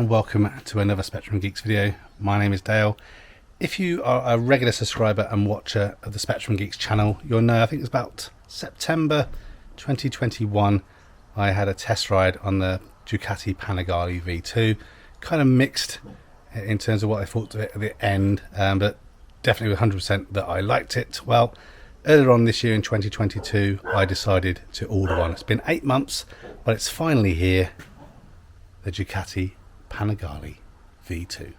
and welcome to another Spectrum Geeks video. My name is Dale. If you are a regular subscriber and watcher of the Spectrum Geeks channel, you'll know I think it's about September 2021 I had a test ride on the Ducati Panigale V2. Kind of mixed in terms of what I thought of it at the end, but definitely 100% that I liked it. Well, earlier on this year in 2022 I decided to order one. It's been 8 months, but it's finally here. The Ducati Panigale V2.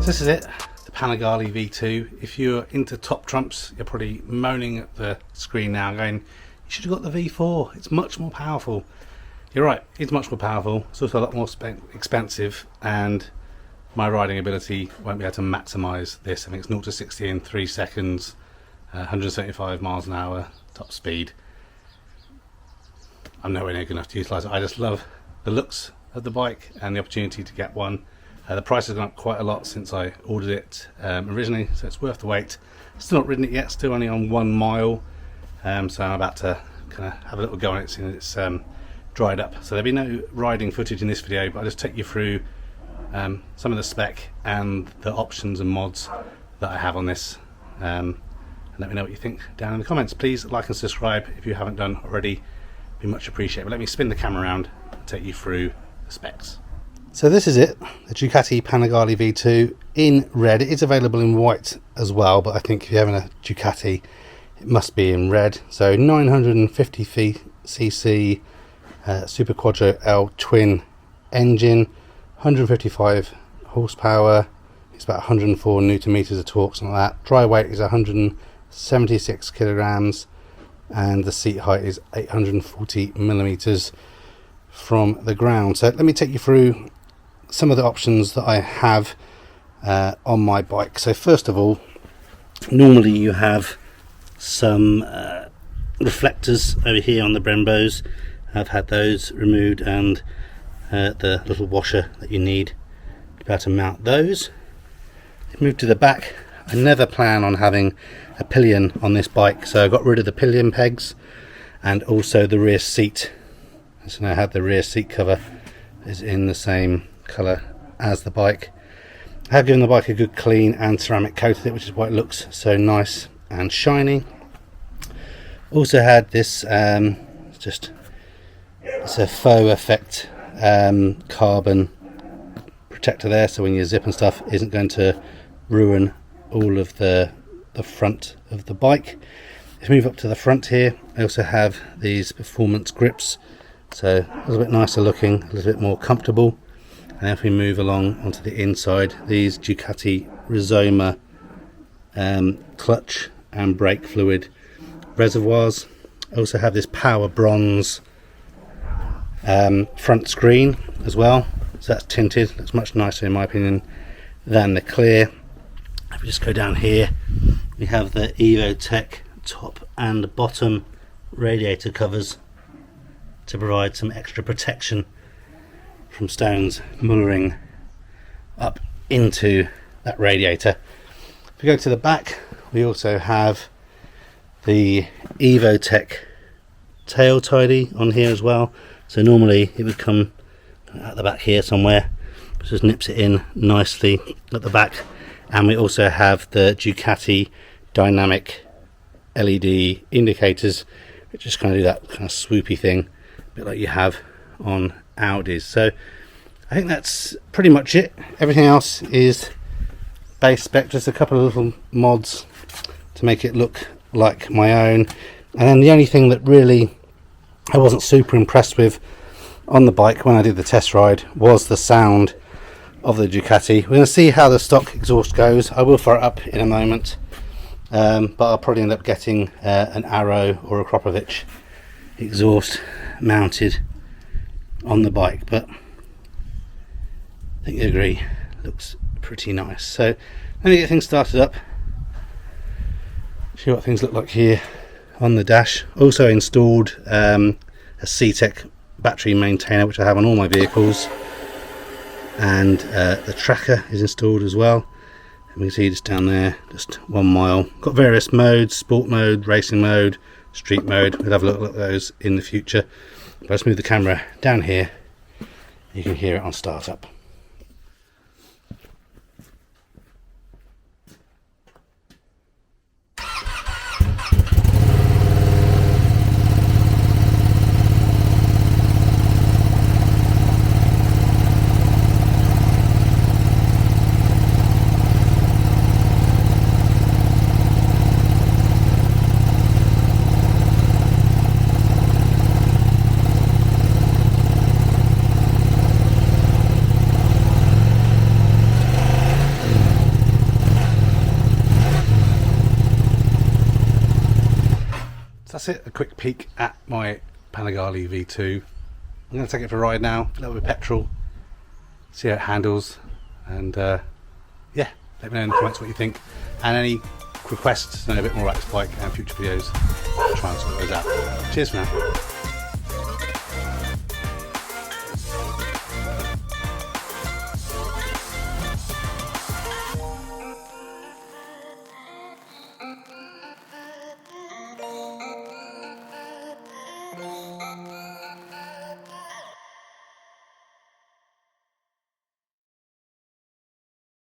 So this is it, the Panigale V2. If you're into top trumps, you're probably moaning at the screen now going, you should have got the V4, it's much more powerful. You're right, it's much more powerful, it's also a lot more expensive, and my riding ability won't be able to maximise this. I think it's 0 to 60 in 3 seconds, 175 miles an hour top speed. I'm nowhere near good enough to utilise it. I just love the looks of the bike and the opportunity to get one. The price has gone up quite a lot since I ordered it originally, so it's worth the wait. Still not ridden it yet, still only on 1 mile, so I'm about to kind of have a little go on it since it's dried up. So there'll be no riding footage in this video, but I'll just take you through some of the spec and the options and mods that I have on this, and let me know what you think down in the comments. Please like and subscribe if you haven't done already, it'd be much appreciated. But let me spin the camera around and take you through the specs. So this is it, the Ducati Panigale V2 in red. It is available in white as well, but I think if you're having a Ducati, it must be in red. So 950cc Super Quattro L twin engine, 155 horsepower. It's about 104 newton meters of torque, something like that. Dry weight is 176 kilograms, and the seat height is 840 millimeters from the ground. So let me take you through some of the options that I have on my bike. So first of all, normally you have some reflectors over here on the Brembos. I've had those removed, and the little washer that you need to be able to mount those. Move to the back. I never plan on having a pillion on this bike, so I got rid of the pillion pegs and also the rear seat. So now I have the rear seat cover is in the same colour as the bike. I have given the bike a good clean and ceramic coat of it, which is why it looks so nice and shiny. Also had this it's a faux effect carbon protector there, so when you zip and stuff isn't going to ruin all of the front of the bike. If you move up to the front here, I also have these performance grips, so a little bit nicer looking, a little bit more comfortable. And if we move along onto the inside, these Ducati Rizoma clutch and brake fluid reservoirs. I also have this power bronze front screen as well, so that's tinted. Looks much nicer in my opinion than the clear. If we just go down here, we have the Evo Tech top and bottom radiator covers to provide some extra protection from stones mullering up into that radiator. If we go to the back, we also have the EvoTech tail tidy on here as well. So normally it would come at the back here somewhere, but just nips it in nicely at the back. And we also have the Ducati dynamic LED indicators, which just kind of do that kind of swoopy thing, a bit like you have on Audis. So I think that's pretty much it. Everything else is base spec, just a couple of little mods to make it look like my own. And then the only thing that really I wasn't super impressed with on the bike when I did the test ride was the sound of the Ducati. We're going to see how the stock exhaust goes. I will fire it up in a moment, but I'll probably end up getting an Arrow or a Kropovic exhaust mounted on the bike, but I think you agree, looks pretty nice. So let me get things started up, show you what things look like here on the dash. Also installed a C-Tech battery maintainer, which I have on all my vehicles, and the tracker is installed as well. And we can see just down there, just 1 mile. Got various modes: sport mode, racing mode, street mode. We'll have a look at those in the future. But let's move the camera down here. You can hear it on startup. That's it, a quick peek at my Panigale V2. I'm going to take it for a ride now, a little bit of petrol, see how it handles, and yeah, let me know in the comments what you think, and any requests to know a bit more about this bike and future videos. I'll try and sort those out. Cheers for now.